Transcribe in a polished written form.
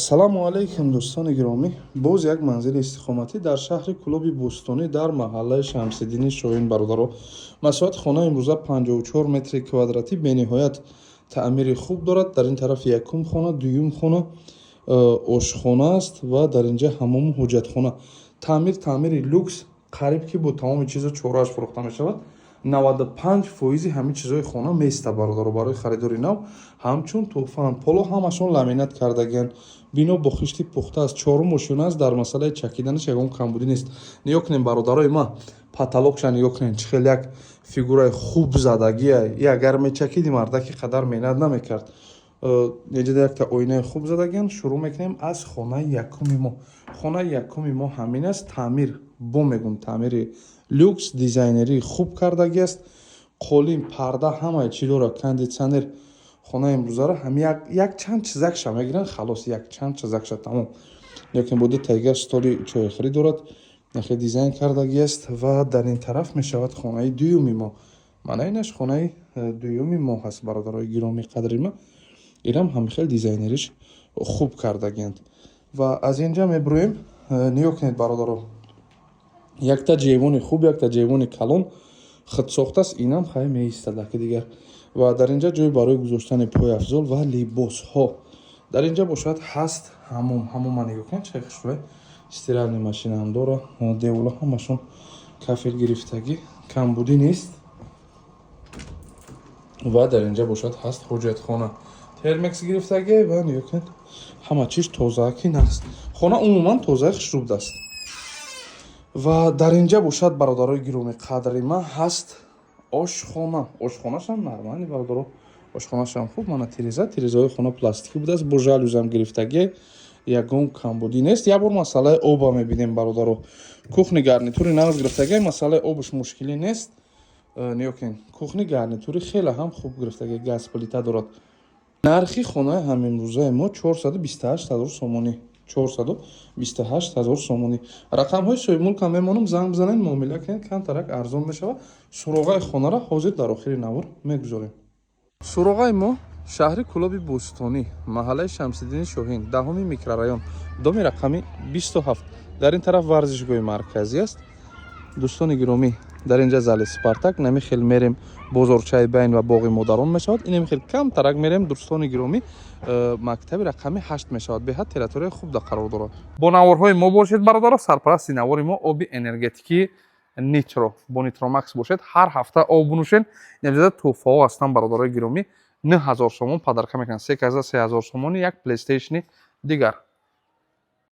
Ассалому алайкум дӯстони гиромӣ. Боз як манзили истиқоматӣ дар шаҳри Кулоби Бӯстонӣ дар маҳаллаи Шамсиддини Шоҳин бародаро. Масоҳати хона имрӯза 54 метри квадратӣ бениҳоят таъмири хуб дорад. Дар ин тараф якум хона, дуюм хона ошхона аст ва дар инҷа ҳаммому ҳоҷатхона. Таъмири люкс, қариб ки бо тамоми чизо чорааш фурӯхта мешавад. 95% ҳамин чизои хона меиста бародаро барои харидори нав. Ҳамчун тӯҳфаанд. Поло ҳамашон ламинат кардагиянд. Бино бо хишти пухта аст. Чорум ошёна аст. Дар масъалаи чакиданаш ягон камбудӣ нест. Ниҳо кунем бародарои ма, паталокша ниҳо кунем, чӣ хел як фигураи хуб задагия. И агар мечакиди мардаки қадар менад намекард. Неҷада якта оинаи хуб задагиянд. Шурӯъ мекунем аз хонаи якуми мо. Хонаи якуми мо ҳамин аст. Таъмир бо мегӯм, таъмири люкс, дизайнерии хуб кардагӣ аст. Қолин, парда ҳамаи чӣ дорад, кондитсионер. Хонаи имрӯзаро ҳам як чанд чизакша мегиранд, халос як чанд чизакша тамом. Лекин боди тайга столи чойхӯрӣ дорад, нахе дизайн кардагӣ аст ва дар ин тараф мешавад хонаи дуюми мо. Маънаинаш хонаи дуюми мо ҳаст бародарои гиромӣ қадри ма. Инам ҳамихел дизайнериш хуб кардагиянд. Ва аз инҷа мебурем, ниҳо кунед бародаро. Якта ҷейвони хуб, якта ҷейвони калон худсохтаст. Инам хай меистад аки дигар. Ва дар инҷа ҷой барои гузоштани пойафзол ва либосҳо. Дар инҷа бошад ҳаст ҳаммом. Ҳаммома нигоҳ кунед, чӣ хушрӯй. Стиральни машина ҳам дора. Девула ҳамашон кафел гирифтагӣ, камбудӣ нест. Ва дар инҷа бошад ҳаст ҳоҷатхона. Термекс гирифтагӣ ва нигоҳ кунед, ҳама чиз тозааки наст. Хона умуман тоза хушрӯб аст. Ва дар инҷа бошад бародарои гиромӣ қадри ма ҳаст ошхона. Ошхонашам нормали бародаро. Ошхонашам хуб, мана тирезаҳои хона пластикӣ будааст, бо жалюзам гирифтагӣ, ягон камбудӣ нест. Як бор масъалаи оба мебинем бародаро. Кухни гарнитури нав гирифтагӣ, масъалаи обаш мушкилӣ нест. Ниҳо кунед, кухни гарнитури хеле ҳам хуб гирифтагӣ, газ плита дорад. Нархи хонаи ҳамимрӯзаи мо 428 000 сомонӣ. 428 000 сомонӣ. Рақамҳои соҳибмулкам мемонам, занг бизанед, муомила кунед, камтарак арзон мешавад. Суроғаи хонаро ҳозир дар охири навор мегузорем. Суроғаи мо шаҳри Кулоби Бӯстонӣ, маҳаллаи Шамсиддини Шоҳин, 10 микрорайон, доми рақами 27. Дар ин тараф варзишгоҳи марказӣ аст. Дӯстони гиромӣ, дар инҷа зали Спартак, намихел мерем бозорчаи байн ва боғи модарон мешавад. Инамихел камтарак мерем дӯстони гиромӣ, мактаби рақами 8 мешавад. Беҳад территорияи хуб да қарор дорад. Бо наворҳои мо бошед бародаро. Сарпарасти навори мо оби энергетикии Nitro бо Nitro Max бошед. Ҳар ҳафта об нӯшед. Инҷа тӯҳфаҳо ҳастанд бародарои гиромӣ. 9000 сомон падарка мекунанд. 3000 сомони як плейстейшни дигар.